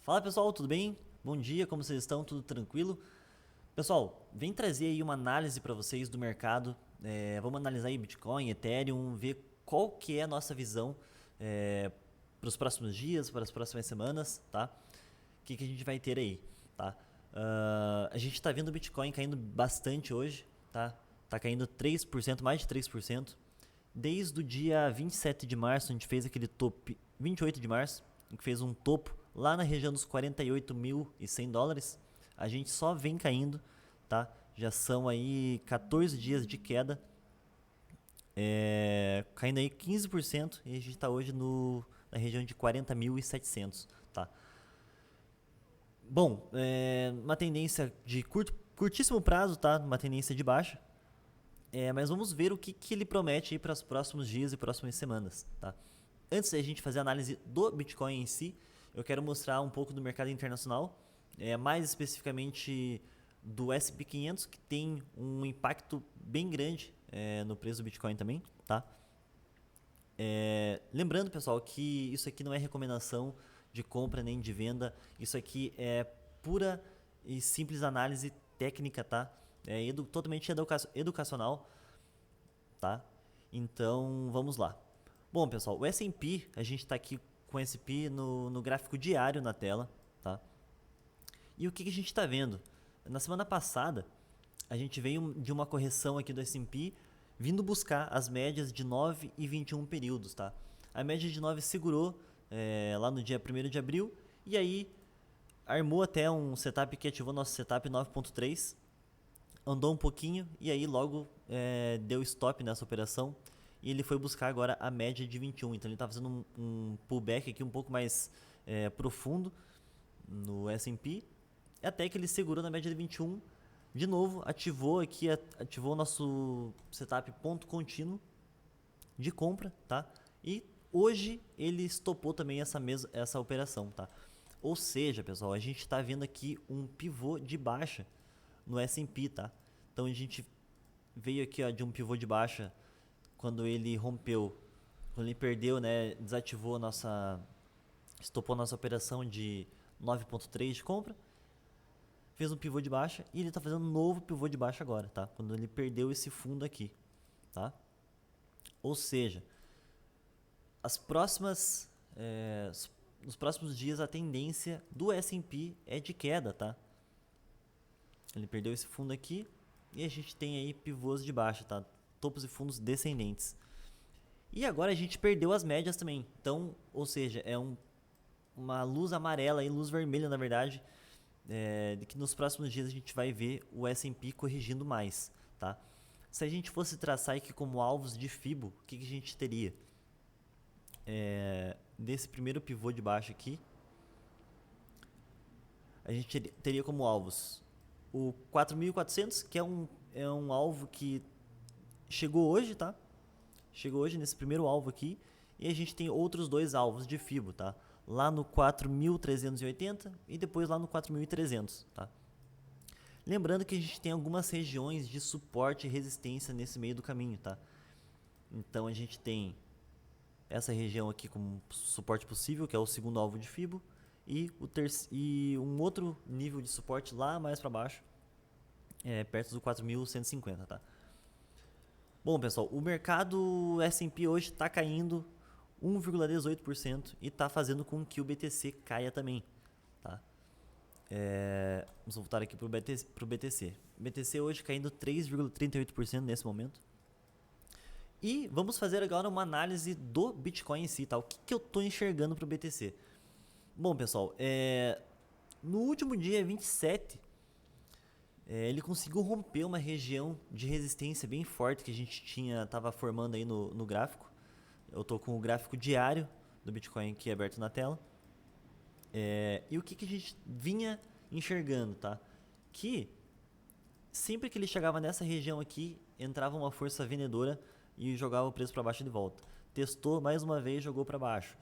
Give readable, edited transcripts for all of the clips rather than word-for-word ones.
Fala pessoal, tudo bem? Bom dia, como vocês estão? Tudo tranquilo? Pessoal, vem trazer aí uma análise para vocês do mercado. Vamos analisar aí Bitcoin, Ethereum, ver qual que é a nossa visão para os próximos dias, para as próximas semanas, tá? O que a gente vai ter aí, tá? A gente está vendo o Bitcoin caindo bastante hoje, tá? Tá caindo 3%, mais de 3%. Desde o dia 27 de março, a gente fez aquele topo, 28 de março, a gente fez um topo lá na região dos 48.100 dólares. A gente só vem caindo, tá? Já são aí 14 dias de queda, caindo aí 15% e a gente está hoje na região de 40.700, tá? Bom, uma tendência de curtíssimo prazo, tá? Uma tendência de baixa. Mas vamos ver o que ele promete para os próximos dias e próximas semanas, tá? Antes da gente fazer a análise do Bitcoin em si, eu quero mostrar um pouco do mercado internacional, mais especificamente do S&P 500, que tem um impacto bem grande no preço do Bitcoin também, tá? Lembrando, pessoal, que isso aqui não é recomendação de compra nem de venda, isso aqui é pura e simples análise técnica, tá? Totalmente educacional, tá? Então, vamos lá. Bom, pessoal, o S&P, a gente está aqui com o S&P no gráfico diário na tela, tá? E o que a gente está vendo? Na semana passada, a gente veio de uma correção aqui do S&P, vindo buscar as médias de 9 e 21 períodos, tá? A média de 9 segurou lá no dia 1º de abril, e aí armou até um setup que ativou nosso setup 9.3, andou um pouquinho e aí logo deu stop nessa operação e ele foi buscar agora a média de 21. Então ele está fazendo um pullback aqui um pouco mais profundo no S&P, até que ele segurou na média de 21. De novo, ativou o nosso setup ponto contínuo de compra, tá? E hoje ele estopou também essa operação, tá? Ou seja, pessoal, a gente está vendo aqui um pivô de baixa no S&P, tá? Então a gente veio aqui ó, de um pivô de baixa quando ele rompeu, quando ele perdeu, né, desativou estopou a nossa operação de 9.3 de compra, fez um pivô de baixa e ele está fazendo um novo pivô de baixa agora, tá? Quando ele perdeu esse fundo aqui, tá? Ou seja, as próximas nos próximos dias a tendência do S&P é de queda, tá? Ele perdeu esse fundo aqui e a gente tem aí pivôs de baixa, tá? Topos e fundos descendentes. E agora a gente perdeu as médias também. Então, ou seja, uma luz amarela e luz vermelha, na verdade, de que nos próximos dias a gente vai ver o S&P corrigindo mais, tá? Se a gente fosse traçar aqui como alvos de Fibo, o que a gente teria? Desse primeiro pivô de baixo aqui, a gente teria como alvos o 4.400, que é um alvo que chegou hoje, tá? Chegou hoje nesse primeiro alvo aqui. E a gente tem outros dois alvos de Fibo, tá? Lá no 4.380 e depois lá no 4.300, tá? Lembrando que a gente tem algumas regiões de suporte e resistência nesse meio do caminho, tá? Então a gente tem essa região aqui como suporte possível, que é o segundo alvo de Fibo, e um outro nível de suporte lá mais para baixo, perto do 4.150, tá? Bom, pessoal, o mercado S&P hoje está caindo 1,18% e está fazendo com que o BTC caia também, tá? Vamos voltar aqui para o BTC. O BTC hoje caindo 3,38% nesse momento. E vamos fazer agora uma análise do Bitcoin em si, tá? O que eu estou enxergando para o BTC? Bom, pessoal, no último dia 27, ele conseguiu romper uma região de resistência bem forte que a gente estava formando aí no gráfico. Eu estou com o gráfico diário do Bitcoin aqui aberto na tela. E o que a gente vinha enxergando, tá? Que sempre que ele chegava nessa região aqui, entrava uma força vendedora e jogava o preço para baixo de volta. Testou mais uma vez, jogou para baixo.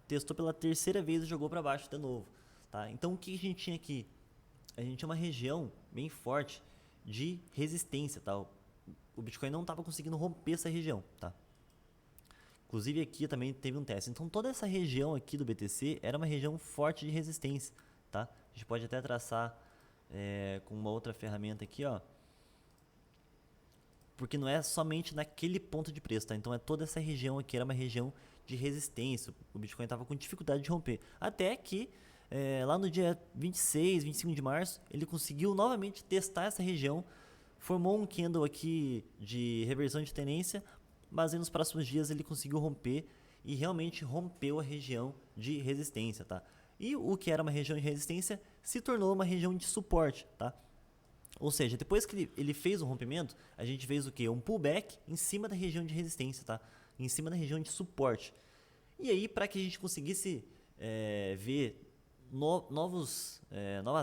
Testou pela terceira vez e jogou para baixo de novo, tá? Então o que a gente tinha aqui? A gente tinha uma região bem forte de resistência, tá? O Bitcoin não estava conseguindo romper essa região, tá? Inclusive aqui também teve um teste. Então toda essa região aqui do BTC era uma região forte de resistência, tá? A gente pode até traçar com uma outra ferramenta aqui, ó. Porque não é somente naquele ponto de preço, tá? Então toda essa região aqui era uma região de resistência. O Bitcoin estava com dificuldade de romper. Até que lá no dia 26, 25 de março, ele conseguiu novamente testar essa região, formou um candle aqui de reversão de tendência, mas aí nos próximos dias ele conseguiu romper e realmente rompeu a região de resistência, tá? E o que era uma região de resistência se tornou uma região de suporte, tá? Ou seja, depois que ele fez o rompimento, a gente fez o quê? Um pullback em cima da região de resistência, tá? Em cima da região de suporte. E aí, para que a gente conseguisse ver novas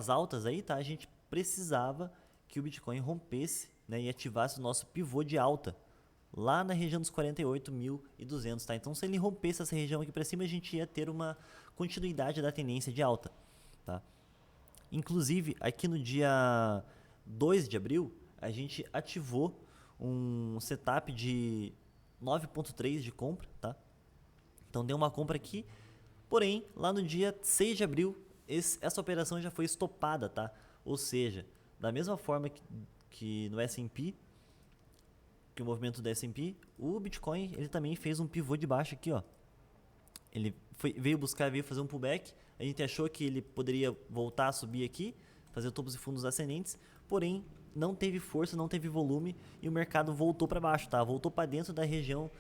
altas aí, tá? A gente precisava que o Bitcoin rompesse, né, e ativasse o nosso pivô de alta lá na região dos 48.200, tá? Então, se ele rompesse essa região aqui para cima, a gente ia ter uma continuidade da tendência de alta, tá? Inclusive, aqui no dia 2 de abril, a gente ativou um setup de 9.3 de compra, tá? Então deu uma compra aqui, porém, lá no dia 6 de abril, essa operação já foi estopada, tá? Ou seja, da mesma forma que no S&P, que o movimento do S&P, o Bitcoin ele também fez um pivô de baixa aqui, ó. Ele veio fazer um pullback, a gente achou que ele poderia voltar a subir aqui, fazer topos e fundos ascendentes, porém não teve força, não teve volume e o mercado voltou para baixo, tá? Voltou para dentro da região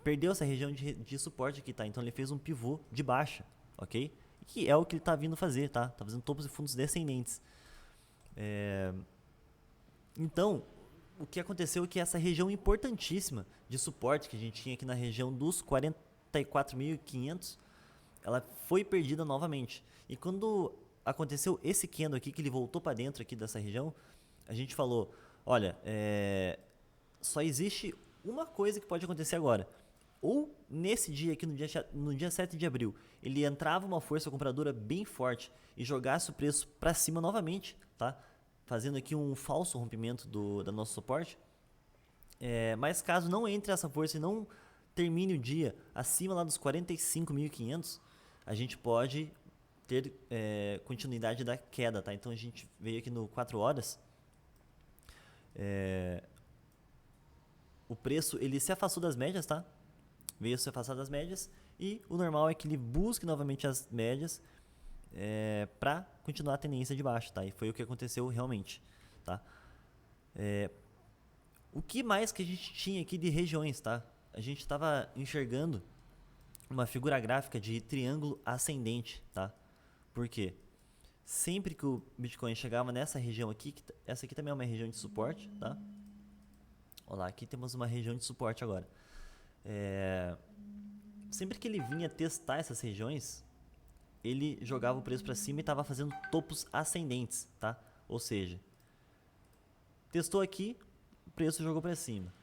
perdeu essa região de suporte aqui, tá? Então ele fez um pivô de baixa, ok? Que é o que ele tá vindo fazer, tá? Tá fazendo topos e fundos descendentes. Então, o que aconteceu é que essa região importantíssima de suporte que a gente tinha aqui na região dos 44.500, ela foi perdida novamente. E quando aconteceu esse candle aqui, que ele voltou para dentro aqui dessa região, a gente falou, olha, só existe uma coisa que pode acontecer agora. Ou nesse dia aqui, no dia 7 de abril, ele entrava uma força compradora bem forte e jogasse o preço para cima novamente, tá? Fazendo aqui um falso rompimento do nosso suporte. Mas caso não entre essa força e não termine o dia acima lá dos 45.500, a gente pode ter continuidade da queda, tá? Então a gente veio aqui no 4 horas, o preço ele se afastou das médias, tá? Veio se afastar das médias e o normal é que ele busque novamente as médias para continuar a tendência de baixo, tá? E foi o que aconteceu realmente, tá? O que mais que a gente tinha aqui de regiões, tá? A gente estava enxergando uma figura gráfica de triângulo ascendente, tá? Por quê? Sempre que o Bitcoin chegava nessa região aqui, essa aqui também é uma região de suporte, tá? Olha lá, aqui temos uma região de suporte agora. Sempre que ele vinha testar essas regiões, ele jogava o preço para cima e estava fazendo topos ascendentes, tá? Ou seja, testou aqui, o preço jogou para cima.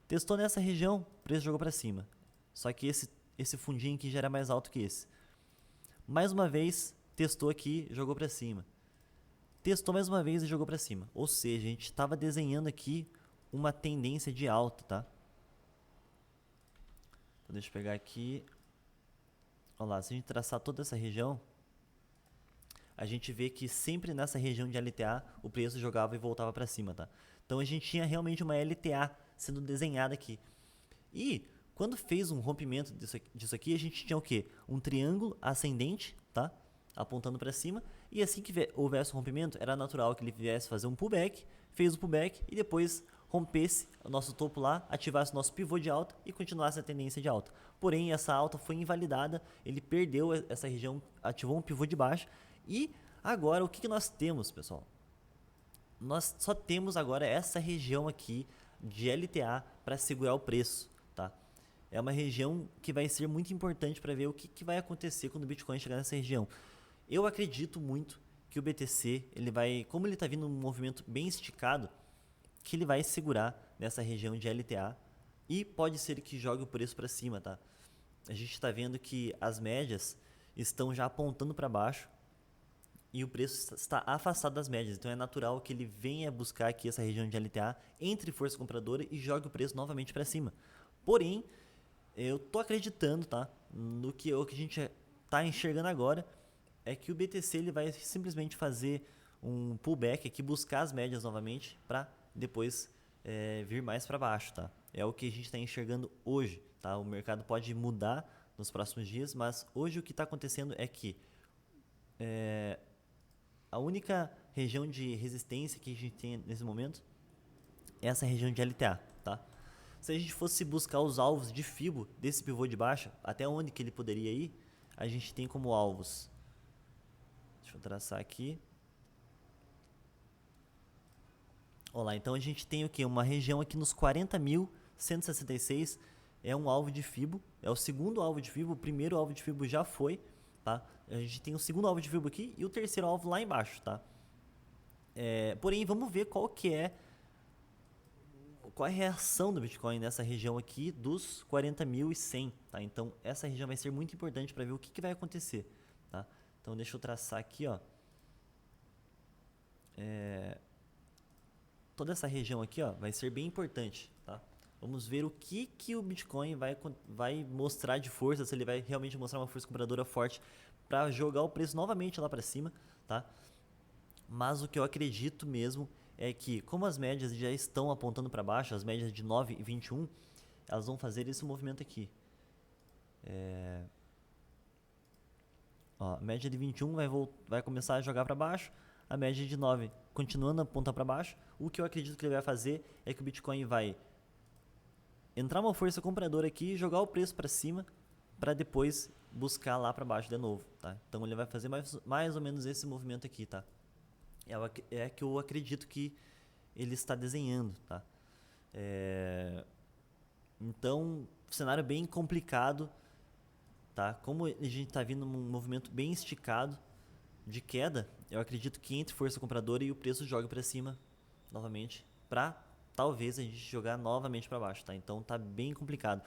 Testou nessa região, o preço jogou para cima. Só que esse fundinho aqui já era mais alto que esse. Mais uma vez, testou aqui, jogou para cima. Testou mais uma vez e jogou para cima. Ou seja, a gente estava desenhando aqui uma tendência de alta, tá? Então, deixa eu pegar aqui. Olha lá, se a gente traçar toda essa região, a gente vê que sempre nessa região de LTA o preço jogava e voltava para cima, tá? Então a gente tinha realmente uma LTA sendo desenhada aqui. E quando fez um rompimento disso aqui, a gente tinha o quê? Um triângulo ascendente, tá? Apontando para cima. E assim que houvesse um rompimento, era natural que ele viesse fazer um pullback, fez o pullback e depois rompesse o nosso topo lá, ativasse o nosso pivô de alta e continuasse a tendência de alta. Porém, essa alta foi invalidada, ele perdeu essa região, ativou um pivô de baixo. E agora, o que nós temos, pessoal? Nós só temos agora essa região aqui de LTA para segurar o preço, tá? É uma região que vai ser muito importante para ver o que vai acontecer quando o Bitcoin chegar nessa região. Eu acredito muito que o BTC, ele vai, como ele está vindo num movimento bem esticado, que ele vai segurar nessa região de LTA e pode ser que jogue o preço para cima, tá? A gente está vendo que as médias estão já apontando para baixo e o preço está afastado das médias. Então é natural que ele venha buscar aqui essa região de LTA, entre força compradora e jogue o preço novamente para cima. Porém, eu tô acreditando, tá? No que a gente tá enxergando agora é que o BTC ele vai simplesmente fazer um pullback aqui, buscar as médias novamente para depois vir mais para baixo, tá? É o que a gente está enxergando hoje, tá? O mercado pode mudar nos próximos dias, mas hoje o que está acontecendo é que a única região de resistência que a gente tem nesse momento é essa região de LTA, tá? Se a gente fosse buscar os alvos de FIBO desse pivô de baixa, até onde que ele poderia ir, a gente tem como alvos. Deixa eu traçar aqui. Olá, então a gente tem o que? Uma região aqui nos 40.166 é um alvo de FIBO, é o segundo alvo de FIBO, o primeiro alvo de FIBO já foi, tá? A gente tem o segundo alvo de FIBO aqui e o terceiro alvo lá embaixo, tá? Porém, vamos ver qual é a reação do Bitcoin nessa região aqui dos 40.100, tá? Então, essa região vai ser muito importante para ver o que vai acontecer, tá? Então, deixa eu traçar aqui, ó. Toda essa região aqui, ó, vai ser bem importante, tá? Vamos ver o que o Bitcoin vai mostrar de força, se ele vai realmente mostrar uma força compradora forte para jogar o preço novamente lá para cima, tá? Mas o que eu acredito mesmo é que, como as médias já estão apontando para baixo, as médias de 9 e 21, elas vão fazer esse movimento aqui. Ó, a média de 21 vai começar a jogar para baixo, a média de 9 continuando a apontar para baixo. O que eu acredito que ele vai fazer é que o Bitcoin vai entrar uma força compradora aqui, jogar o preço para cima, para depois buscar lá para baixo de novo, tá? Então ele vai fazer mais ou menos esse movimento aqui, tá? É que eu acredito que ele está desenhando, tá? Então, cenário bem complicado, tá? Como a gente está vindo num movimento bem esticado de queda, eu acredito que entre força compradora e o preço jogue para cima novamente, para talvez a gente jogar novamente para baixo, tá? Então tá bem complicado.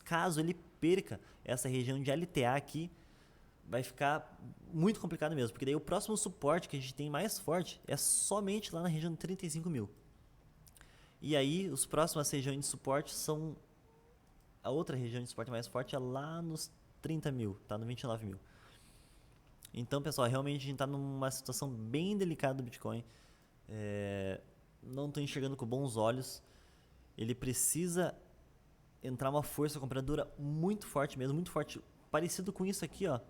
Caso ele perca essa região de LTA aqui, vai ficar muito complicado mesmo, porque daí o próximo suporte que a gente tem mais forte é somente lá na região de 35 mil. E aí, os próximas regiões de suporte são... A outra região de suporte mais forte é lá nos 30 mil, tá? No 29 mil. Então, pessoal, realmente a gente tá numa situação bem delicada do Bitcoin. Não tô enxergando com bons olhos. Ele precisa entrar uma força compradora muito forte mesmo, muito forte, parecido com isso aqui, ó,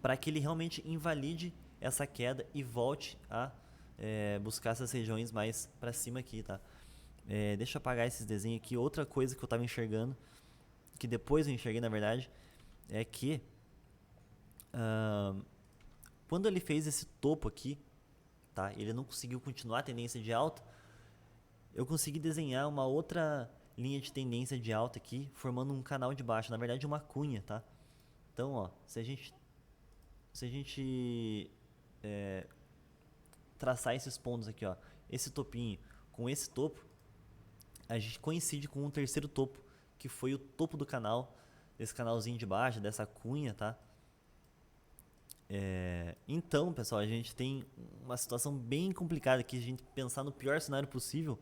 para que ele realmente invalide essa queda e volte a buscar essas regiões mais para cima aqui, tá? Deixa eu apagar esses desenhos aqui. Outra coisa que eu tava enxergando, que depois eu enxerguei na verdade, é que quando ele fez esse topo aqui, tá? Ele não conseguiu continuar a tendência de alta. Eu consegui desenhar uma outra linha de tendência de alta aqui, formando um canal de baixo, na verdade uma cunha, tá? Então, ó, se a gente traçar esses pontos aqui, ó, esse topinho com esse topo, a gente coincide com um terceiro topo, que foi o topo do canal, desse canalzinho de baixo, dessa cunha, tá? Então, pessoal, a gente tem uma situação bem complicada aqui. A gente pensar no pior cenário possível,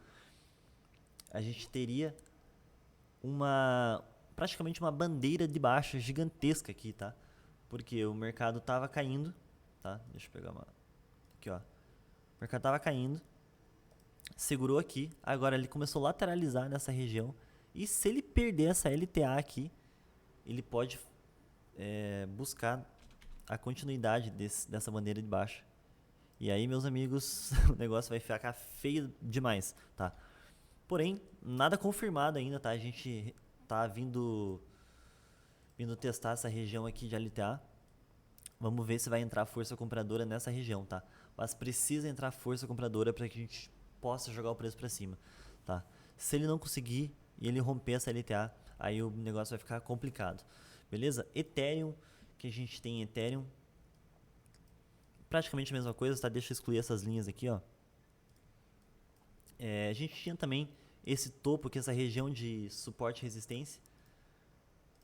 a gente teria praticamente uma bandeira de baixa gigantesca aqui, tá? Porque o mercado tava caindo, tá? Deixa eu pegar aqui, ó. O mercado tava caindo, segurou aqui, agora ele começou a lateralizar nessa região. E se ele perder essa LTA aqui, ele pode buscar a continuidade dessa bandeira de baixa. E aí, meus amigos, o negócio vai ficar feio demais, tá? Porém, nada confirmado ainda, tá? A gente tá vindo testar essa região aqui de LTA. Vamos ver se vai entrar força compradora nessa região, tá? Mas precisa entrar força compradora para que a gente possa jogar o preço para cima, tá? Se ele não conseguir e ele romper essa LTA, aí o negócio vai ficar complicado, beleza? Ethereum, que a gente tem Ethereum, praticamente a mesma coisa, tá? Deixa eu excluir essas linhas aqui, ó. A gente tinha também esse topo, que é essa região de suporte e resistência,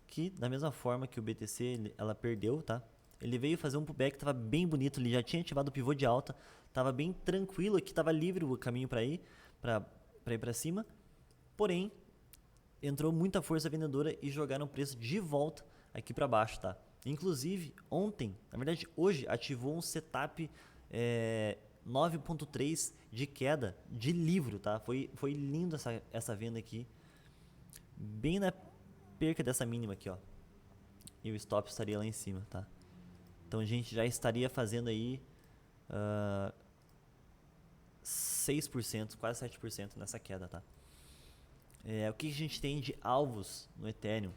que da mesma forma que o BTC, ela perdeu, tá? Ele veio fazer um pullback, tava bem bonito, ele já tinha ativado o pivô de alta, tava bem tranquilo aqui, tava livre o caminho para ir para cima. Porém, entrou muita força vendedora e jogaram o preço de volta aqui para baixo, tá? Inclusive, ontem, na verdade hoje, ativou um setup 9.3 de queda de livro, tá? Foi lindo essa venda aqui, bem na perca dessa mínima aqui, ó. E o stop estaria lá em cima, tá? Então a gente já estaria fazendo aí 6%, quase 7% nessa queda, tá? O que a gente tem de alvos no Ethereum?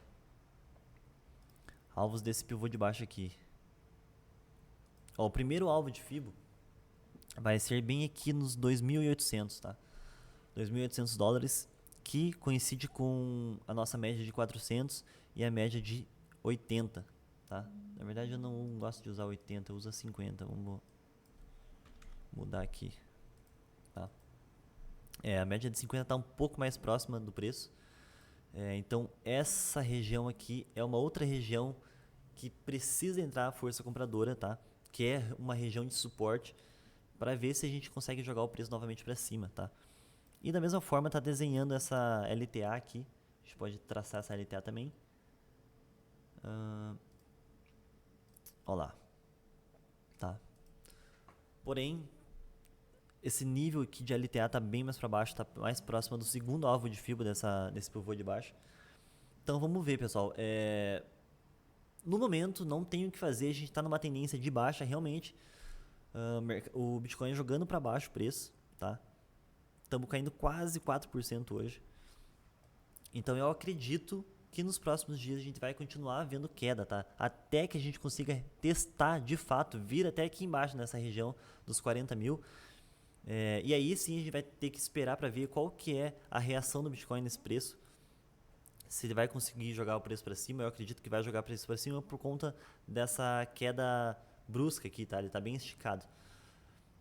Alvos desse pivô de baixo aqui. Ó, o primeiro alvo de Fibo vai ser bem aqui nos 2.800, tá? 2.800 dólares, que coincide com a nossa média de 400 e a média de 80, tá? Na verdade eu não gosto de usar 80, eu uso 50. Vamos mudar aqui, tá? A média de 50 está um pouco mais próxima do preço. Então essa região aqui é uma outra região que precisa entrar a força compradora, tá? Que é uma região de suporte para ver se a gente consegue jogar o preço novamente para cima, tá? E da mesma forma tá desenhando essa LTA aqui. A gente pode traçar essa LTA também. Olha lá, tá? Porém, esse nível aqui de LTA tá bem mais para baixo, tá mais próximo do segundo alvo de Fibo desse pivô de baixo. Então vamos ver, pessoal. No momento não tem o que fazer, a gente está numa tendência de baixa realmente. O Bitcoin jogando para baixo o preço, tá? Estamos caindo quase 4% hoje. Então eu acredito que nos próximos dias a gente vai continuar vendo queda, tá? Até que a gente consiga testar de fato, vir até aqui embaixo nessa região dos 40 mil. E aí sim a gente vai ter que esperar para ver qual que é a reação do Bitcoin nesse preço. Se ele vai conseguir jogar o preço para cima, eu acredito que vai jogar o preço para cima por conta dessa queda brusca aqui, tá? Ele tá bem esticado.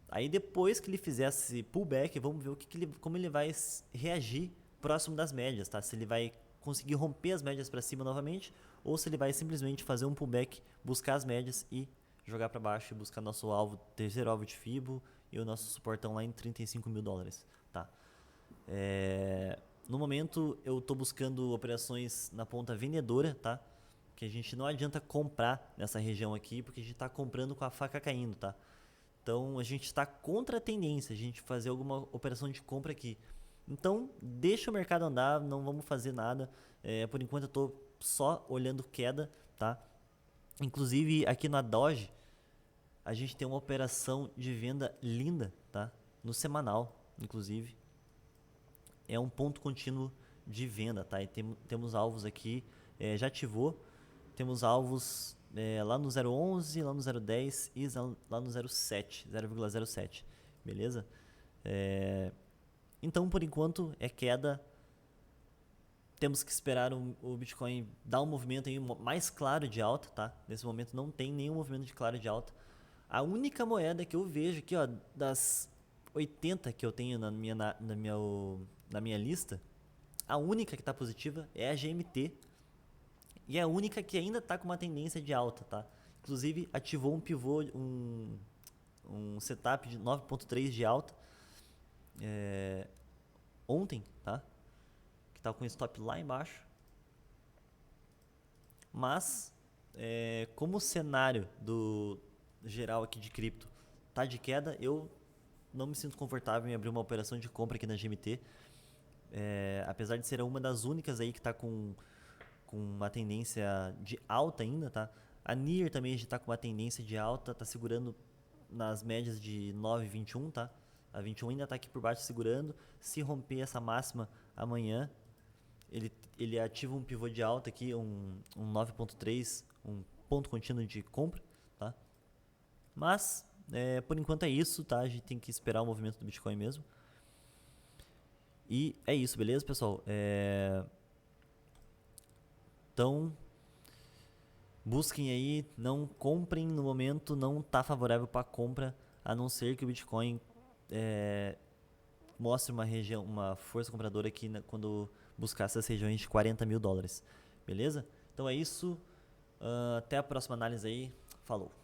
Aí depois que ele fizer esse pullback, vamos ver como ele vai reagir próximo das médias, tá? Se ele vai conseguir romper as médias para cima novamente, ou se ele vai simplesmente fazer um pullback, buscar as médias e jogar para baixo e buscar nosso alvo, terceiro alvo de Fibo e o nosso suportão lá em 35 mil dólares, tá? No momento eu estou buscando operações na ponta vendedora, tá? Que a gente não adianta comprar nessa região aqui, porque a gente está comprando com a faca caindo, tá? Então a gente está contra a tendência, a gente fazer alguma operação de compra aqui. Então deixa o mercado andar, não vamos fazer nada. Por enquanto eu estou só olhando queda, tá? Inclusive aqui na Doge a gente tem uma operação de venda linda, tá? No semanal, inclusive. É um ponto contínuo de venda, tá? E temos alvos aqui, já ativou. Temos alvos lá no 0,11, lá no 0,10 e lá no 0,07, beleza? Então, por enquanto, é queda. Temos que esperar o Bitcoin dar um movimento aí mais claro de alta, tá? Nesse momento não tem nenhum movimento de claro de alta. A única moeda que eu vejo aqui, ó, das 80 que eu tenho na minha lista, a única que está positiva é a GMT. E é a única que ainda está com uma tendência de alta, tá? Inclusive ativou um pivô, um setup de 9.3 de alta ontem, tá? Que estava com stop lá embaixo. Mas como o cenário do geral aqui de cripto tá de queda, eu não me sinto confortável em abrir uma operação de compra aqui na GMT. Apesar de ser uma das únicas aí que está com uma tendência de alta ainda, tá? A NIR também está com uma tendência de alta, tá segurando nas médias de 9,21, tá? A 21 ainda está aqui por baixo segurando. Se romper essa máxima amanhã, ele ativa um pivô de alta aqui, um 9.3, um ponto contínuo de compra, tá? Mas, por enquanto é isso, tá? A gente tem que esperar o movimento do Bitcoin mesmo. E é isso, beleza, pessoal? Então, busquem aí, não comprem no momento, não tá favorável para compra, a não ser que o Bitcoin mostre uma força compradora aqui quando buscar essas regiões de 40 mil dólares, beleza? Então é isso, até a próxima análise aí, Falou!